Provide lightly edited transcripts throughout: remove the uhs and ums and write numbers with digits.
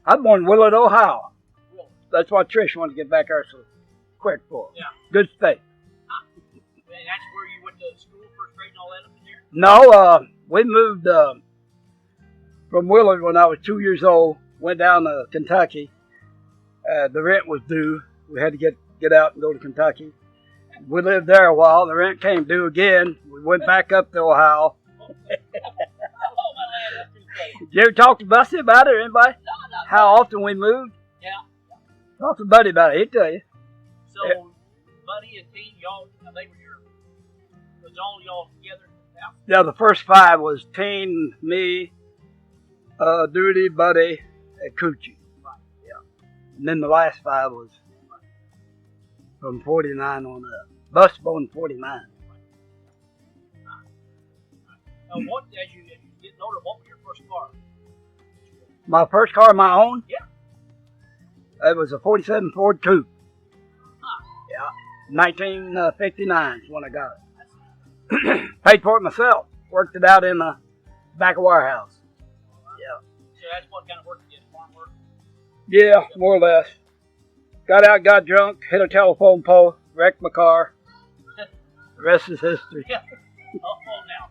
I'm born in Willard, Ohio. That's why Trish wanted to get back there so quick for. Yeah. Good state. Huh. And that's where you went to school, first grade, and all that up in there? No, we moved from Willard when I was 2 years old. Went down to Kentucky. The rent was due. We had to get out and go to Kentucky. We lived there a while. The rent came due again. We went back up to Ohio. Oh, my land, that's too crazy. Did you ever talk to Bussy about it or anybody? No. How often we moved? Yeah. Talk to Buddy about it. He'll tell you. So, Buddy and Teen, y'all, was all y'all together in the house? Yeah, the first 5 was Teen, me, Duty, Buddy, and Coochie. Right. Yeah. And then the last 5 was from 49 on up. Bus born 49. Right. Now, as you get older, what was your first car? My first car of my own? Yeah. It was a 47 Ford Coupe. Huh. Yeah. 1959 is when I got it. Paid for it myself. Worked it out in the back of warehouse. Yeah. So that's what kind of work you did, farm work? Yeah, more or less. Got out, got drunk, hit a telephone pole, wrecked my car. The rest is history. Yeah. Oh, now.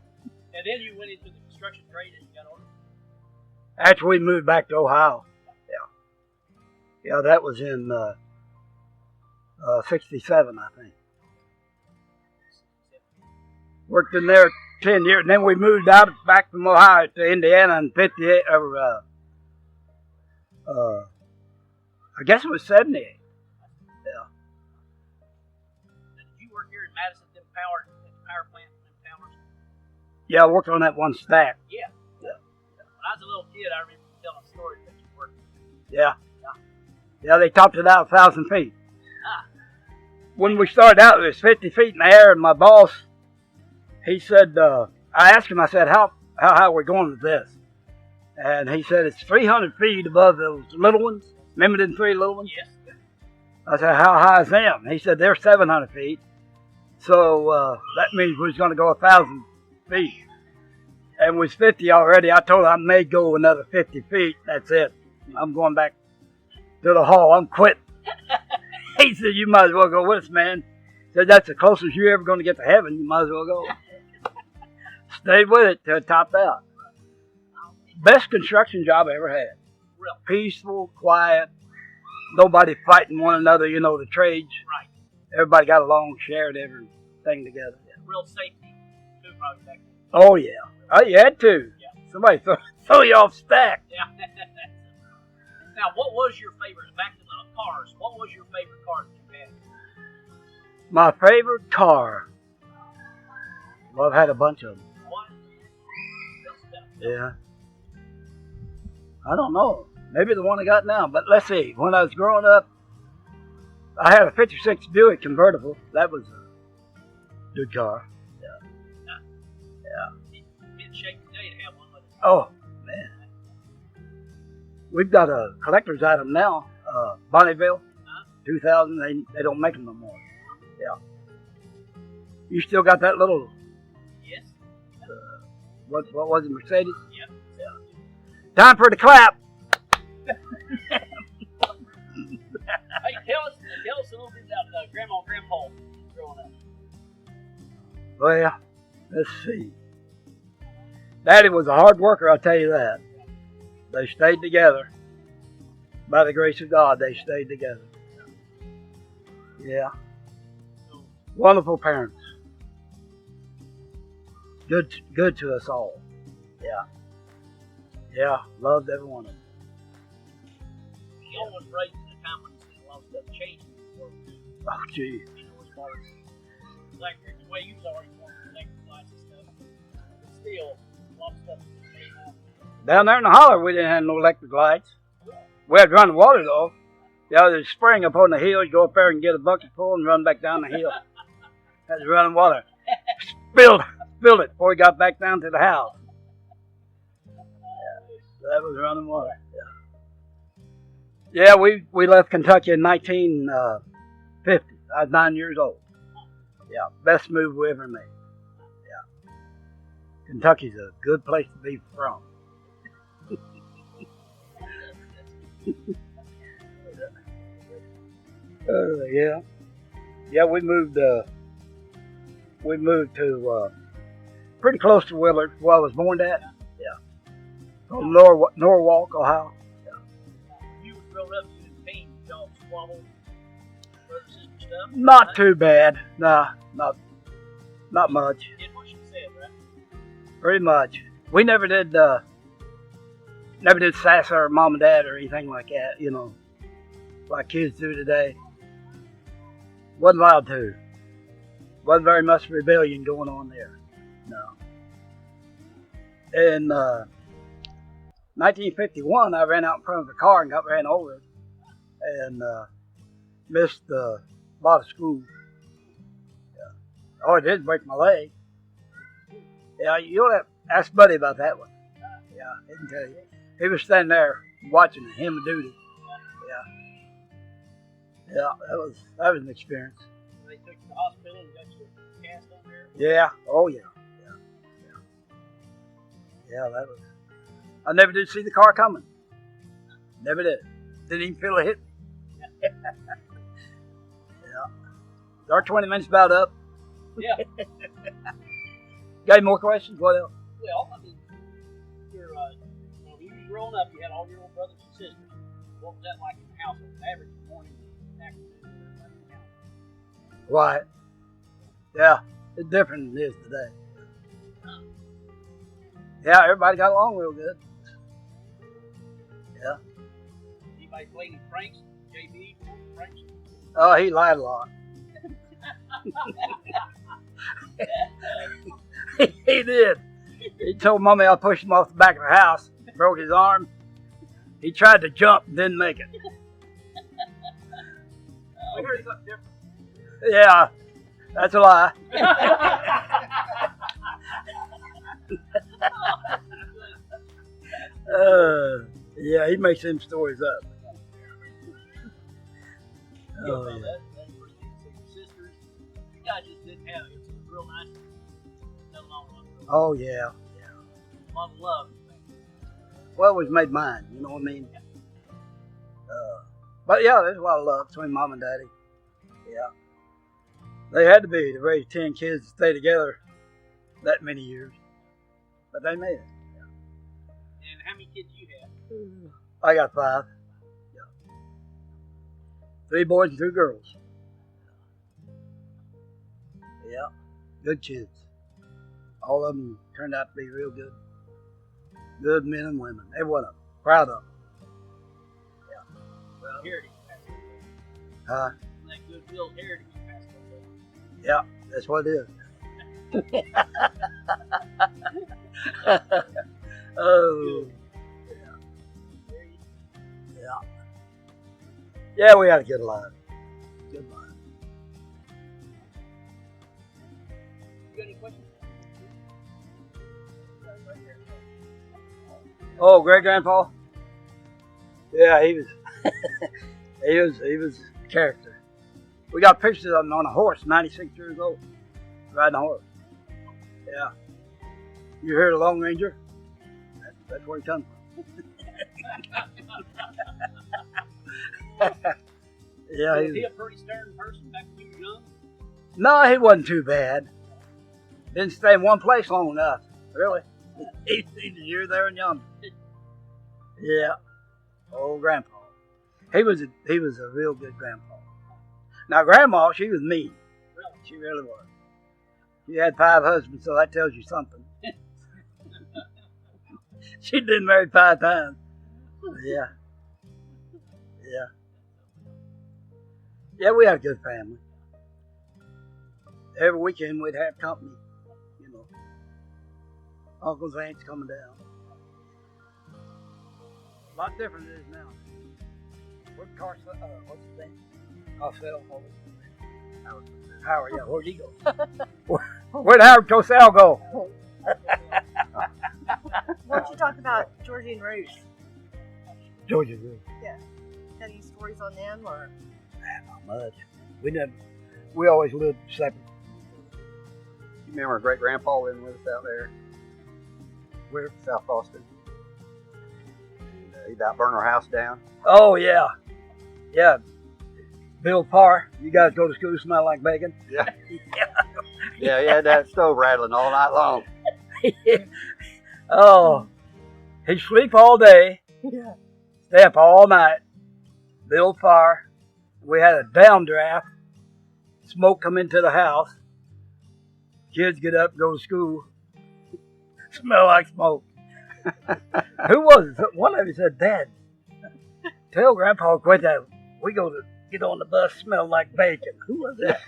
And then you went into the construction trade as you got older? After we moved back to Ohio. Yeah. Yeah, that was in 67, I think. Worked in there 10 years, and then we moved out back from Ohio to Indiana in 58, I guess it was 78. Yeah. Did you work here in Madison at the power plant in Towers? Yeah, I worked on that one stack. Yeah. When I was a little kid, I remember telling stories that you worked. Yeah. Yeah, they topped it out 1,000 feet. Ah. When we started out, it was 50 feet in the air, and my boss, he said, I asked him, I said, how high are we going with this? And he said, it's 300 feet above those little ones. Remember them 3 little ones? Yes. I said, how high is them? He said, they're 700 feet. So that means we was going to go 1,000 feet. And we was 50 already. I told him I may go another 50 feet. That's it. I'm going back to the hall. I'm quitting. He said, you might as well go with us, man. He said, that's the closest you're ever going to get to heaven. You might as well go. Stayed with it till it topped out. Best construction job I ever had. Really? Peaceful, quiet, nobody fighting one another, you know, the trades. Right. Everybody got along, shared everything together. Yeah. Real safety, too, probably back then. Oh, yeah. Oh, you had to. Yeah. Somebody throw you off stack. Yeah. Now, what was your favorite, back to the cars, what was your favorite car that you had? My favorite car. Well, I've had a bunch of them. What? Yeah. I don't know. Maybe the one I got now. But let's see. When I was growing up, I had a 56 Buick convertible. That was a good car. Yeah. Be in shape today to have one. Oh, man. We've got a collector's item now. Bonneville, 2000. They don't make them no more. Yeah. You still got that little... Yes. What was it, Mercedes? Yep. Yeah. Time for the clap. Hey, tell us a little bit about Grandma and Grandpa growing up. Well, let's see. Daddy was a hard worker, I'll tell you that. They stayed together. By the grace of God, they stayed together. Yeah. Wonderful parents. Good to us all. Yeah. Yeah, loved every one of them. Y'all was raised in a time when a lot of stuff changed in the world. Oh, gee. You know, as far as electric, the way you was already born with electric lights and stuff. But still, a lot of stuff came out. Down there in the holler, we didn't have no electric lights. We had running water, though. Yeah, there's a spring up on the hill. You go up there and get a bucket full and run back down the hill. That's running water. Spilled it before we got back down to the house. Yeah, that was running water. Yeah, we left Kentucky in 1950. I was 9 years old. Yeah, best move we ever made. Yeah. Kentucky's a good place to be from. Yeah. Yeah, we moved to pretty close to Willard, where I was born at. Yeah. From Norwalk, Ohio. You were growing up, you didn't pain, y'all squabble, brother, sister stuff? Not too bad. Nah, not much. Did what she said, right? Pretty much. We never did sass our mom and dad or anything like that, you know, like kids do today. Wasn't allowed to. Wasn't very much rebellion going on there. No. In 1951, I ran out in front of a car and got ran over and missed a lot of school. Yeah. Oh, it did break my leg. Yeah, you'll have to ask Buddy about that one. Yeah, he can tell you. He was standing there watching him duty. Yeah. Yeah, that was an experience. They took you to the hospital and got you a cast on there? Yeah. Oh yeah. Yeah, that was. I never did see the car coming. Never did. Didn't even feel it hit me. Yeah. Our 20 minutes about up. Yeah. Got any more questions? What else? Well, I mean, when you were growing up, you had all your old brothers and sisters. What was that like in the household? Average morning, afternoon, Right. Yeah, it's different than it is today. Yeah, everybody got along real good. Yeah. Anybody play any pranks? JB, pranks? Oh, he lied a lot. He did. He told Mommy I pushed him off the back of the house, broke his arm. He tried to jump and didn't make it. We heard something different. Yeah, that's a lie. Yeah, he makes them stories up. Oh, yeah. That's pretty good. So your sisters, you guys just didn't have it. It was real nice. Oh, yeah. A lot of love. Well, it was made mine, you know what I mean? But yeah, there's a lot of love between Mom and Daddy. Yeah. They had to be to raise 10 kids to stay together that many years. But they made it. Yeah. And how many kids you had? I got 5. Yeah. 3 boys and 2 girls. Yeah. Good kids. All of them turned out to be real good. Good men and women. Every one of them. Proud of them. Well, heritage passed away. Huh? That goodwill heritage passed away. Yeah, that's what it is. Oh. Yeah. Yeah, we had a good life. Good life. You got any questions? Oh, great grandpa? Yeah, he was he was a character. We got pictures of him on a horse, 96 years old, riding a horse. Yeah. You heard a Lone Ranger? That's where he comes from. Yeah, Was he a pretty stern person back when you were young? No, he wasn't too bad. Didn't stay in one place long enough, really. He's here, there, and yonder. Yeah. Old grandpa. He was a real good grandpa. Now grandma, she was mean. Really? She really was. She had 5 husbands, so that tells you something. She'd been married 5 times. Yeah. Yeah. Yeah, we had a good family. Every weekend we'd have company, you know. Uncles, aunts coming down. A lot different than it is now. Where'd Carson, what's his name? Cosell. Howard, yeah, where'd he go? Where'd Howard Cosell go? Why don't you talk about Georgie and Ruth? Georgia Ruth. Yeah. Any stories on them or? Not much. We always lived separate. You remember our great grandpa living with us out there? Where? South Austin. And He about burned our house down. Oh, yeah. Yeah. Bill Parr, you guys go to school smell like bacon? Yeah. Yeah, he had that stove rattling all night long. Oh, he'd sleep all day, Yeah. stay up all night. Bill Parr. We had a downdraft. Smoke come into the house. Kids get up, go to school. Smell like smoke. Who was it? One of you said, Dad, tell Grandpa to quit that. We go to get on the bus, smell like bacon. Who was that?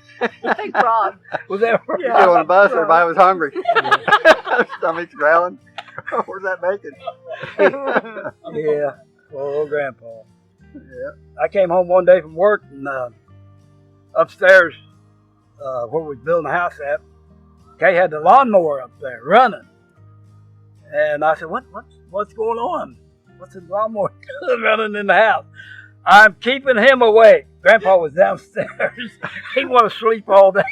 I think Rob. Was that You go on a bus, everybody was hungry. Stomachs growling. Where's that bacon? Yeah. Oh, Grandpa. Yeah. I came home one day from work and upstairs where we was building the house at, Kay had the lawnmower up there running. And I said, what's going on? What's the lawnmower doing running in the house? I'm keeping him awake. Grandpa was downstairs. He want to sleep all day.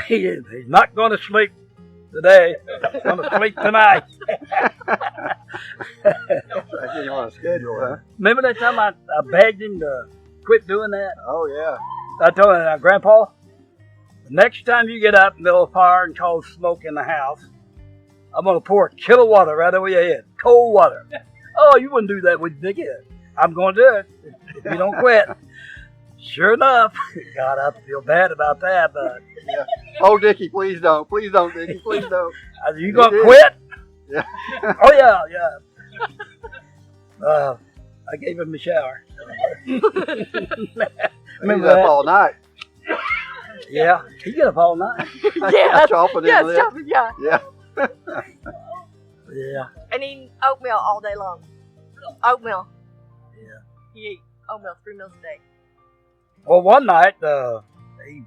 He's not going to sleep today. He's going to sleep tonight. I didn't want to schedule, huh? Remember that time I begged him to quit doing that? Oh, yeah. I told him, now, Grandpa, the next time you get up in the middle of fire and cause smoke in the house, I'm going to pour a kilo of water right over your head. Cold water. Oh, you wouldn't do that with Dicky. I'm going to do it if you don't quit. Sure enough. God, I feel bad about that, but... Yeah. Oh, Dicky, please don't. Please don't, Dicky. Please don't. Are you going to did. quit? Yeah. Oh, yeah, yeah. I gave him a shower. Remember that all night. Yeah, he get up all night. Yeah, Chopping yeah, in stop it, yeah. Yeah. Yeah. And eating oatmeal all day long. Oatmeal. Yeah. He ate oatmeal 3 meals a day. Well, one night, he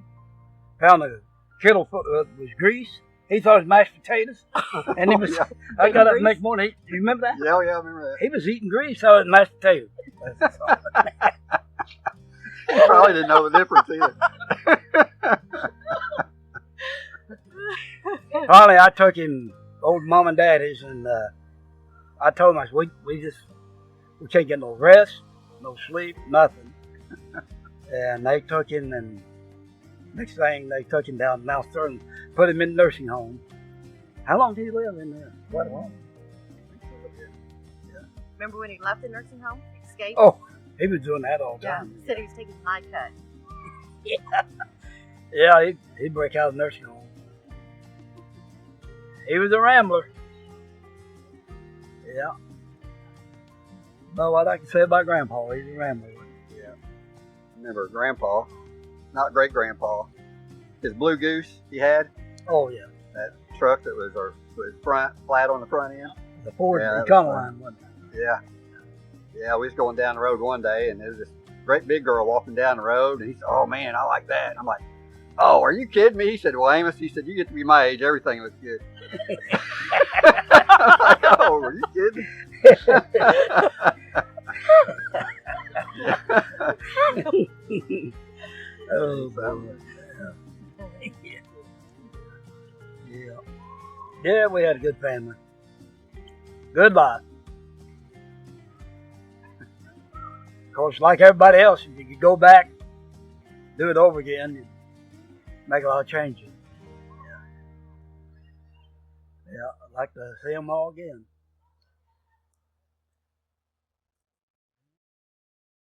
found a kettle full was grease. He thought it was mashed potatoes. And he was, Yeah. I got up the Grease? next morning. You remember that? Yeah, yeah, I remember He was eating grease, so it was mashed potatoes. that. He probably didn't know the difference either. Finally, I took him old mom and daddy's, and I told him, I said, we can't get no rest, no sleep, nothing. And they took him, and next thing, they took him down to Mount Sterling, put him in the nursing home. How long did he live in there? Quite a while. Remember when he left the nursing home? Escaped? Oh, he was doing that all the yeah. time. He said he was taking high cut. Yeah, he'd break out of the nursing home. He was a rambler. Yeah. But what I can say about Grandpa, he's a rambler. Yeah. Remember Grandpa, not great grandpa, his blue goose he had, Oh, yeah. that truck that was his front, flat on the front end. The Ford Yeah, that was Econoline, wasn't it? Yeah. Yeah, we was going down the road one day, and there was this great big girl walking down the road, and he said, oh, man, I like that. I'm like, oh, are you kidding me? He said, well, Amos, he said, you get to be my age, everything looks good. I'm like, oh, are you kidding? Oh, boy. Yeah. Yeah, we had a good family. Good life. Of course, like everybody else, if you could go back, do it over again, you'd make a lot of changes. Yeah. Yeah, I'd like to see them all again.